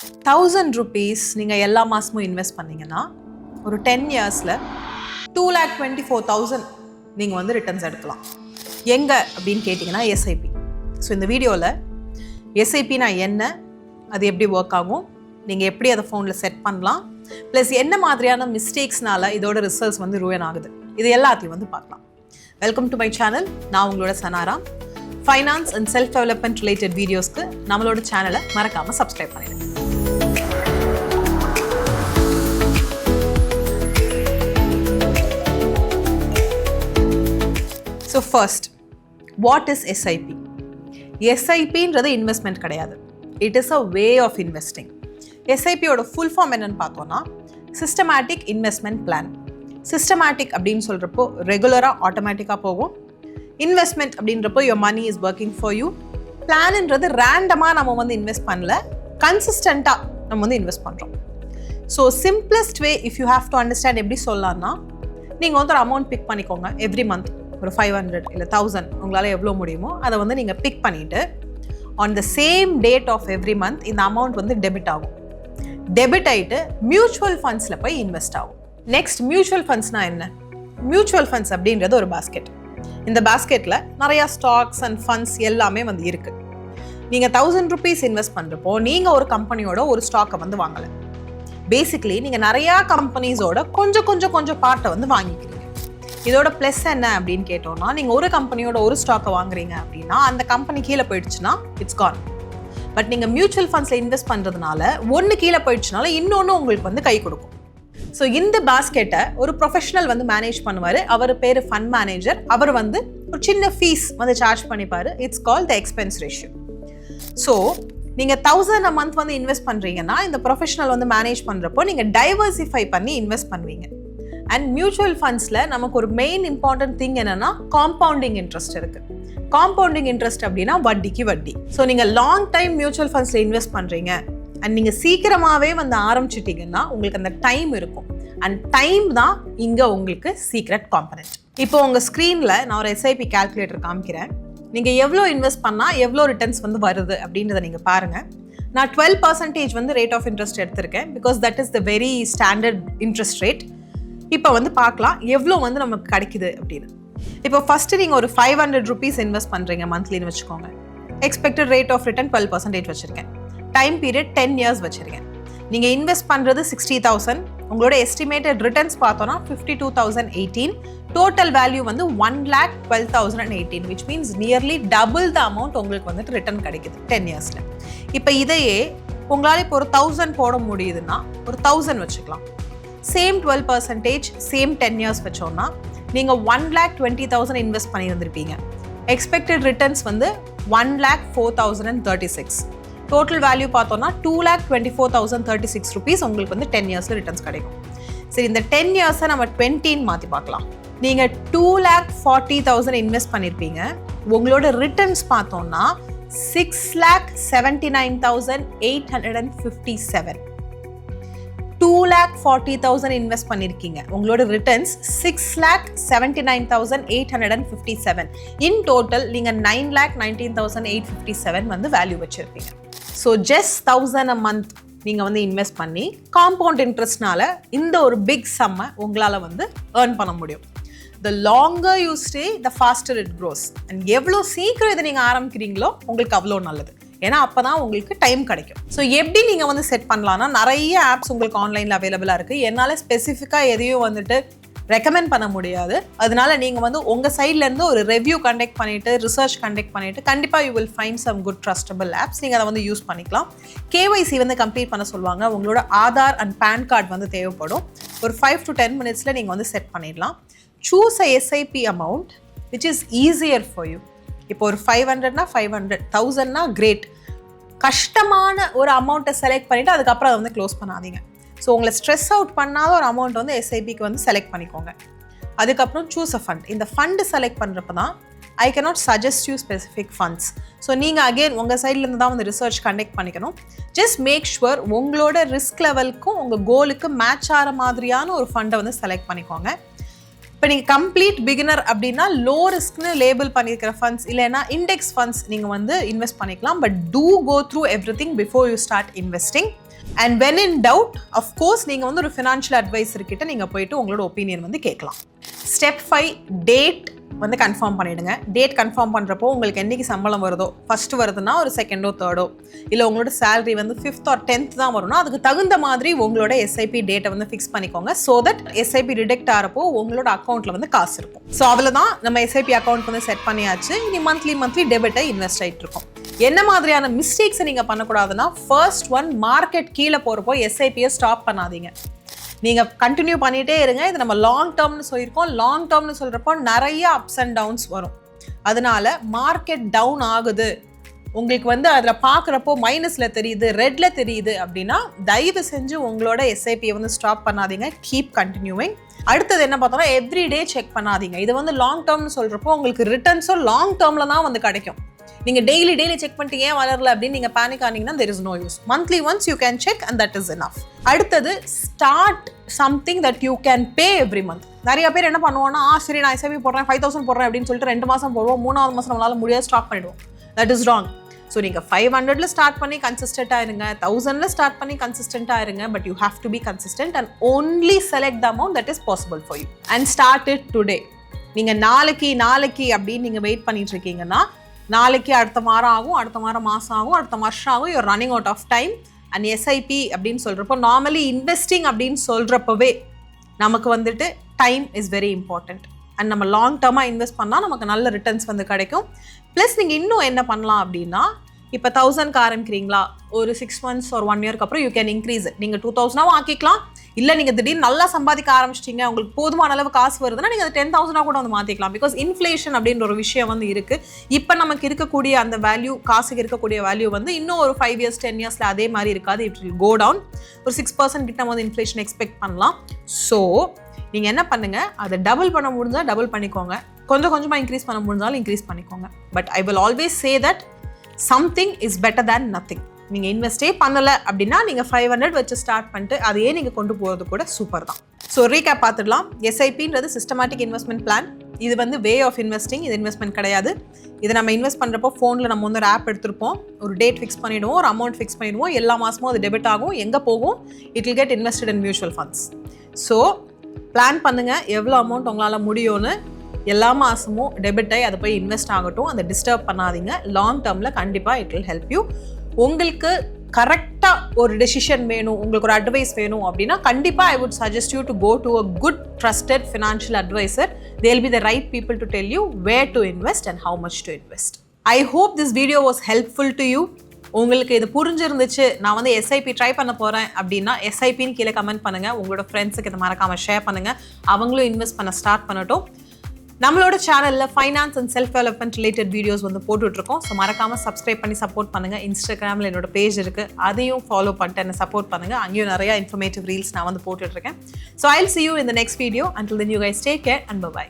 1000 rupees நீங்கள் எல்லா மாதமும் இன்வெஸ்ட் பண்ணீங்கன்னா ஒரு 10 இயர்ஸில் 2,24,000 நீங்கள் வந்து ரிட்டர்ன்ஸ் எடுக்கலாம். எங்கே அப்படின்னு கேட்டிங்கன்னா எஸ்ஐபி. ஸோ இந்த வீடியோவில் எஸ்ஐபினா என்ன, அது எப்படி ஒர்க் ஆகும், நீங்கள் எப்படி அதை ஃபோனில் செட் பண்ணலாம், ப்ளஸ் என்ன மாதிரியான மிஸ்டேக்ஸ்னால இதோட ரிசல்ட்ஸ் வந்து ரூயன் ஆகுது, இது எல்லாத்தையும் வந்து பார்க்கலாம். Welcome to my channel. நான் உங்களோட Sanaram. Finance and self development related வீடியோஸ்க்கு நம்மளோட சேனலை மறக்காமல் சப்ஸ்கிரைப் பண்ணிடுங்க. So first, what is SIP? எஸ்ஐபின்றது இன்வெஸ்ட்மெண்ட் கிடையாது, it is a way of investing. எஸ்ஐபியோட ஃபுல் ஃபார்ம் என்னன்னு பார்த்தோன்னா சிஸ்டமேட்டிக் இன்வெஸ்ட்மெண்ட் பிளான். சிஸ்டமேட்டிக் அப்படின்னு சொல்கிறப்போ ரெகுலராக ஆட்டோமேட்டிக்காக போகும். இன்வெஸ்ட்மெண்ட் அப்படின்றப்போ your money is working for you. பிளான்ன்றது ரேண்டமாக நம்ம வந்து இன்வெஸ்ட் பண்ணல, கன்சிஸ்டண்ட்டாக நம்ம வந்து இன்வெஸ்ட் பண்ணுறோம். So simplest way if you have to understand எப்படி சொல்லலாம்னா, நீங்கள் வந்து ஒரு அமௌண்ட் பிக் பண்ணிக்கோங்க. எவ்ரி மந்த் ஒரு 500 இல்லை 1000 உங்களால் எவ்வளோ முடியுமோ அதை வந்து நீங்கள் பிக் பண்ணிவிட்டு on the same date of every month இந்த அமௌண்ட் வந்து டெபிட் ஆகும். டெபிட் ஆகிட்டு மியூச்சுவல் ஃபண்ட்ஸில் போய் இன்வெஸ்ட் ஆகும். நெக்ஸ்ட், மியூச்சுவல் ஃபண்ட்ஸ்னால் என்ன? மியூச்சுவல் ஃபண்ட்ஸ் அப்படின்றது ஒரு பாஸ்கெட். இந்த பாஸ்கெட்டில் நிறையா ஸ்டாக்ஸ் அண்ட் ஃபண்ட்ஸ் எல்லாமே வந்து இருக்குது. நீங்கள் 1000 rupees இன்வெஸ்ட் பண்ணுறப்போ நீங்கள் ஒரு கம்பெனியோட ஒரு ஸ்டாக்கை வந்து வாங்கலை. பேசிக்லி நீங்கள் நிறையா கம்பெனிஸோட கொஞ்சம் பார்ட்டை வந்து வாங்கிக்கிறீங்க. இதோட ப்ளஸ் என்ன அப்படின்னு கேட்டோம்னா, நீங்கள் ஒரு கம்பெனியோட ஒரு ஸ்டாக்கை வாங்குறீங்க அப்படின்னா அந்த கம்பெனி கீழே போயிடுச்சுன்னா இட்ஸ் கான். பட் நீங்கள் மியூச்சுவல் ஃபண்ட்ஸில் இன்வெஸ்ட் பண்ணுறதுனால ஒன்று கீழே போயிடுச்சுனால இன்னொன்று உங்களுக்கு வந்து கை கொடுக்கும். ஸோ இந்த பாஸ்கெட்டை ஒரு ப்ரொஃபஷனல் வந்து மேனேஜ் பண்ணுவார். அவர் பேர் ஃபண்ட் மேனேஜர். அவர் வந்து ஒரு சின்ன ஃபீஸ் வந்து சார்ஜ் பண்ணிப்பார். It's call the expense ratio. So நீங்கள் 1000 a month வந்து இன்வெஸ்ட் பண்ணுறீங்கன்னா இந்த ப்ரொஃபஷனல் வந்து மேனேஜ் பண்ணுறப்போ நீங்கள் டைவர்சிஃபை பண்ணி இன்வெஸ்ட் பண்ணுவீங்க. அண்ட் மியூச்சுவல் ஃபண்ட்ஸில் நமக்கு ஒரு மெயின் இம்பார்ட்டன்ட் திங் என்னன்னா காம்பவுண்டிங் இன்ட்ரெஸ்ட் இருக்குது. காம்பவுண்டிங் இன்ட்ரெஸ்ட் அப்படின்னா வட்டிக்கு வட்டி. ஸோ நீங்கள் லாங் டைம் மியூச்சுவல் ஃபண்ட்ஸில் இன்வெஸ்ட் பண்ணுறீங்க அண்ட் நீங்கள் சீக்கிரமாகவே வந்து ஆரம்பிச்சிட்டிங்கன்னா உங்களுக்கு அந்த டைம் இருக்கும். அண்ட் டைம் தான் இங்கே உங்களுக்கு சீக்ரெட் காம்பனன்ட். இப்போ உங்கள் ஸ்க்ரீனில் நான் ஒரு எஸ்ஐபி கால்குலேட்டர் காமிக்கிறேன். நீங்கள் எவ்வளோ இன்வெஸ்ட் பண்ணால் எவ்வளோ ரிட்டர்ன்ஸ் வந்து வருது அப்படின்றத நீங்கள் பாருங்கள். நான் 12% வந்து ரேட் ஆஃப் இன்ட்ரெஸ்ட் எடுத்திருக்கேன், because that is the very standard interest rate. இப்போ வந்து பார்க்கலாம் எவ்வளோ வந்து நமக்கு கிடைக்குது அப்படின்னு. இப்போ ஃபஸ்ட்டு நீங்கள் ஒரு 500 rupees இன்வெஸ்ட் பண்ணுறீங்க மந்த்லின்னு வச்சுக்கோங்க. எக்ஸ்பெக்டட் ரேட் ஆஃப் ரிட்டர்ன் 12% வச்சுருக்கேன். டைம் பீரியட் 10 years வச்சுருக்கேன். நீங்கள் இன்வெஸ்ட் பண்ணுறது 60,000. உங்களோட எஸ்டிமேட்டட் ரிட்டர்ன்ஸ் பார்த்தோன்னா 52,018. டோட்டல் வேல்யூ வந்து 1,12,018, which means nearly double the amount உங்களுக்கு வந்துட்டு ரிட்டர்ன் கிடைக்குது 10 yearsல. இப்போ இதையே உங்களால் இப்போ ஒரு 1000 போட முடியுதுன்னா ஒரு 1000 வச்சுக்கலாம். சேம் 12%, சேம் 10 years வச்சோன்னா நீங்கள் 1,20,000 இன்வெஸ்ட் பண்ணியிருந்திருப்பீங்க. எக்ஸ்பெக்டட் ரிட்டர்ன்ஸ் வந்து 1,04,036. டோட்டல் வேல்யூ பார்த்தோன்னா 2,24,036 rupees உங்களுக்கு வந்து 10 yearsல ரிட்டர்ன்ஸ் கிடைக்கும். சரி, இந்த 10 yearsை நம்ம 20 மாற்றி பார்க்கலாம். நீங்கள் 2,40,000 இன்வெஸ்ட் பண்ணியிருப்பீங்க. உங்களோட ரிட்டர்ன்ஸ் பார்த்தோன்னா 6,79,857. 2,40,000 இன்வெஸ்ட் பண்ணியிருக்கீங்க. உங்களோட ரிட்டர்ன்ஸ் 6,79,857. இன் டோட்டல் நீங்கள் 9,19,857 வந்து வேல்யூ வச்சுருப்பீங்க. ஸோ ஜஸ்ட் 1000 a month நீங்கள் வந்து இன்வெஸ்ட் பண்ணி காம்பவுண்ட் இன்ட்ரெஸ்ட்னால இந்த ஒரு பிக் சம்மை உங்களால் வந்து ஏர்ன் பண்ண முடியும். The longer you stay, the faster it grows. And எவ்வளோ சீக்கிரம் இதை நீங்கள் ஆரம்பிக்கிறீங்களோ உங்களுக்கு அவ்வளோ நல்லது. ஏன்னா அப்போ தான் உங்களுக்கு டைம் கிடைக்கும். ஸோ எப்படி நீங்கள் வந்து செட் பண்ணலான்னா, நிறைய ஆப்ஸ் உங்களுக்கு ஆன்லைனில் அவைலபிளாக இருக்குது. என்னால் ஸ்பெசிஃபிக்காக எதையும் வந்துட்டு ரெக்கமெண்ட் பண்ண முடியாது. அதனால நீங்கள் வந்து உங்கள் சைட்லேருந்து ஒரு ரிவ்யூ கண்டக்ட் பண்ணிவிட்டு ரிசர்ச் கண்டக்ட் பண்ணிவிட்டு கண்டிப்பாக you will find some good trustable apps. நீங்கள் அதை வந்து யூஸ் பண்ணிக்கலாம். கேஒய்சி வந்து கம்ப்ளீட் பண்ண சொல்லுவாங்க. உங்களோட ஆதார் அண்ட் பேன் கார்டு வந்து தேவைப்படும். ஒரு 5 to 10 minutes நீங்கள் வந்து செட் பண்ணிடலாம். Choose a SIP amount which is easier for you. இப்போ ஒரு 500னா 500, 1000னா கிரேட். கஷ்டமான ஒரு அமௌண்ட்டை செலக்ட் பண்ணிவிட்டு அதுக்கப்புறம் அதை வந்து க்ளோஸ் பண்ணாதீங்க. ஸோ உங்களை ஸ்ட்ரெஸ் அவுட் பண்ணாத ஒரு அமௌண்ட் வந்து எஸ்ஐபிக்கு வந்து செலக்ட் பண்ணிக்கோங்க. அதுக்கப்புறம் சூஸ் அ ஃபண்ட். இந்த ஃபண்டு செலக்ட் பண்ணுறப்ப தான் I cannot suggest you specific funds. So நீங்கள் அகெயின் உங்கள் சைட்லேருந்து தான் வந்து ரிசர்ச் கண்டக்ட் பண்ணிக்கணும். ஜஸ்ட் மேக் ஷுவர் உங்களோட ரிஸ்க் லெவலுக்கும் உங்கள் கோலுக்கு மேட்ச் ஆகிற மாதிரியான ஒரு ஃபண்டை வந்து செலக்ட் பண்ணிக்கோங்க. இப்போ நீங்கள் கம்ப்ளீட் பிகினர் அப்படின்னா லோ ரிஸ்க்னு லேபிள் பண்ணியிருக்கிற ஃபண்ட்ஸ் இல்லைன்னா இண்டெக்ஸ் ஃபண்ட்ஸ் நீங்கள் வந்து இன்வெஸ்ட் பண்ணிக்கலாம். But do go through everything before you start investing. And when in doubt of course நீங்கள் வந்து ஒரு ஃபினான்ஷியல் அட்வைசர் கிட்ட நீங்கள் போயிட்டு உங்களோட ஒப்பீனியன் வந்து கேட்கலாம். ஸ்டெப் 5 டேட் வந்து கன்ஃபார்ம் பண்ணிவிடுங்க. டேட் கன்ஃபார்ம் பண்ணுறப்போ உங்களுக்கு என்றைக்கு சம்பளம் வருதோ, ஃபஸ்ட்டு வருதுன்னா ஒரு செகண்டோ தேர்டோ, இல்லை உங்களோட சேலரி வந்து 5th or 10th தான் வரும்னா அதுக்கு தகுந்த மாதிரி உங்களோட எஸ்ஐபி டேட்டை வந்து ஃபிக்ஸ் பண்ணிக்கோங்க. ஸோ தட் எஸ்ஐபி ரிடெக்ட் ஆகிறப்போ உங்களோட அக்கௌண்ட்டில் வந்து காசு இருக்கும். ஸோ அதில் தான் நம்ம எஸ்ஐபி அக்கௌண்ட் வந்து செட் பண்ணியாச்சு. இனி மந்த்லி டெபிட்டை இன்வெஸ்ட் ஆகிட்டு இருக்கும். என்ன மாதிரியான மிஸ்டேக்ஸை நீங்கள் பண்ணக்கூடாதுன்னா, ஃபர்ஸ்ட் ஒன், மார்க்கெட் கீழே போகிறப்போ எஸ்ஐபியை ஸ்டாப் பண்ணாதீங்க. நீங்கள் கண்டினியூ பண்ணிகிட்டே இருங்க. இது நம்ம லாங் டேர்ம்னு சொல்லியிருக்கோம். லாங் டேர்ம்னு சொல்கிறப்போ நிறைய அப்ஸ் அண்ட் டவுன்ஸ் வரும். அதனால மார்க்கெட் டவுன் ஆகுது, உங்களுக்கு வந்து அதில் பார்க்குறப்போ மைனஸில் தெரியுது, ரெட்டில் தெரியுது அப்படின்னா தயவு செஞ்சு உங்களோட எஸ்ஐபியை வந்து ஸ்டாப் பண்ணாதீங்க. Keep continuing. அடுத்தது என்ன பார்த்தோம்னா, எவ்ரிடே செக் பண்ணாதீங்க. இது வந்து லாங் டேர்ம்னு சொல்கிறப்போ உங்களுக்கு ரிட்டர்ன்ஸும் லாங் டேர்மில் தான் வந்து கிடைக்கும். நீங்கள் டெய்லி செக் பண்ணிட்டு ஏன் வளரல அப்படின்னு நீங்கள் panic ஆனீங்கன்னா there is no use. Monthly once you can check and that is enough. அடுத்தது start something that you can pay every month. நிறைய பேர் என்ன பண்ணுவோம்னா, சரி நான் எஸ்ஐபி போடுறேன் 5,000 போடுறேன் அப்படின்னு சொல்லிட்டு 2 மாதம் போடுவோம், 3வது மாதம் நம்மளால முடியாது ஸ்டாப் பண்ணிடுவோம். That is wrong. ஸோ நீங்கள் 500ல ஸ்டார்ட் பண்ணி கன்சிஸ்டண்ட்டாக இருங்க, 1000ல ஸ்டார்ட் பண்ணி கன்சிஸ்டண்ட்டாக இருங்க. But you have to be consistent and only select the amount that is possible for you and start it today. நீங்கள் நாளைக்கு அப்படின்னு நீங்கள் வெயிட் பண்ணிட்டு இருக்கீங்கன்னா, நாளைக்கு அடுத்த வாரம் ஆகும், அடுத்த வாரம் மாதம் ஆகும், அடுத்த வருஷம் ஆகும். You're running out of time. And SIP அப்படின்னு சொல்கிறப்போ, நார்மலி இன்வெஸ்டிங் அப்படின்னு சொல்கிறப்பவே நமக்கு வந்துட்டு time is very important. And நம்ம லாங் டேர்மாக இன்வெஸ்ட் பண்ணால் நமக்கு நல்ல ரிட்டர்ன்ஸ் வந்து கிடைக்கும். ப்ளஸ் நீங்கள் இன்னும் என்ன பண்ணலாம் அப்படின்னா, இப்போ 1000க்கு ஆரம்பிக்கிறீங்களா, ஒரு 6 months or 1 yearக்கு அப்புறம் யூ கேன் இன்க்ரீஸ். நீங்கள் 2000ஆகவும் ஆக்கிக்கலாம். இல்லை நீங்கள் திடீர்னு நல்லா சம்பாதிக்க ஆரம்பிச்சிட்டிங்க, உங்களுக்கு போதுமான அளவு காசு வருதுன்னா நீங்கள் அது 10,000 கூட வந்து மாற்றிக்கலாம். பிகாஸ் இன்ஃப்ளேஷன் அப்படின்ற ஒரு விஷயம் வந்து இருக்குது. இப்போ நமக்கு இருக்கக்கூடிய அந்த வேல்யூ, காசுக்கு இருக்கக்கூடிய வேல்யூ வந்து இன்னும் ஒரு 5 years 10 yearsல அதே மாதிரி இருக்காது. It will go down. ஒரு 6% கிட்ட வந்து இன்ஃப்ளேஷன் எக்ஸ்பெக்ட் பண்ணலாம். ஸோ நீங்கள் என்ன பண்ணுங்கள், அதை டபுள் பண்ண முடிஞ்சால் டபுள் பண்ணிக்கோங்க, கொஞ்சமாக இன்க்ரீஸ் பண்ண முடிஞ்சாலும் இன்க்ரீஸ் பண்ணிக்கோங்க. But I will always say that something is better than nothing. நீங்கள் இன்வெஸ்டே பண்ணலை அப்படின்னா நீங்கள் 500 வச்சு ஸ்டார்ட் பண்ணிட்டு அதையே நீங்கள் கொண்டு போகிறது கூட சூப்பர் தான். ஸோ ரீகேப் பார்த்துடலாம். எஸ்ஐபின்றது சிஸ்டமேட்டிக் இன்வெஸ்ட்மெண்ட் பிளான். இது வந்து வே ஆஃப் இன்வெஸ்டிங், இது இன்வெஸ்ட்மெண்ட் கிடையாது. இது நம்ம இன்வெஸ்ட் பண்ணுறப்போ ஃபோனில் நம்ம வந்து ஒரு ஆப் எடுத்திருப்போம், ஒரு டேட் ஃபிக்ஸ் பண்ணிவிடுவோம், ஒரு அமௌண்ட் ஃபிக்ஸ் பண்ணிவிடுவோம், எல்லா மாதமும் அது டெபிட் ஆகும். எங்கே போகும்? It will get invested in mutual funds. So plan பண்ணுங்கள் எவ்வளோ அமௌண்ட் உங்களால் முடியும்னு. எல்லா மாதமும் டெபிட் ஆகி அதை போய் இன்வெஸ்ட் ஆகட்டும். அதை டிஸ்டர்ப் பண்ணாதீங்க. லாங் டேர்மில் கண்டிப்பாக இட் வில் ஹெல்ப் யூ. உங்களுக்கு கரெக்டாக ஒரு டெசிஷன் வேணும், உங்களுக்கு ஒரு அட்வைஸ் வேணும் அப்படின்னா கண்டிப்பாக I would suggest you to go to a good trusted financial advisor. They will be the right people to tell you where to invest and how much to invest. I hope this video was helpful to you. உங்களுக்கு இது புரிஞ்சிருந்துச்சு, நான் வந்து SIP try பண்ண போகிறேன் அப்படின்னா எஸ்ஐபின்னு கீழே comment பண்ணுங்கள். உங்களோட ஃப்ரெண்ட்ஸுக்கு இதை மறக்காமல் ஷேர் பண்ணுங்கள். அவங்களும் இன்வெஸ்ட் பண்ண ஸ்டார்ட் பண்ணட்டும். நம்மளோட சேனலில் finance and self development related videos வந்து போட்டுட்ருக்கோம். ஸோ மறக்காமல் சப்ஸ்கிரைப் பண்ணி சப்போர்ட் பண்ணுங்கள். இன்ஸ்டாகிராமில் என்னோட பேஜ் இருக்குது, அதையும் ஃபாலோ பண்ணிட்டு என்னை சப்போர்ட் பண்ணுங்கள். அங்கேயும் நிறையா இன்ஃபர்மேட்டிவ் ரீல்ஸ் நான் வந்து போட்டுட்ருக்கேன். So I will see you in the next video. Until then, you guys take care and bye-bye.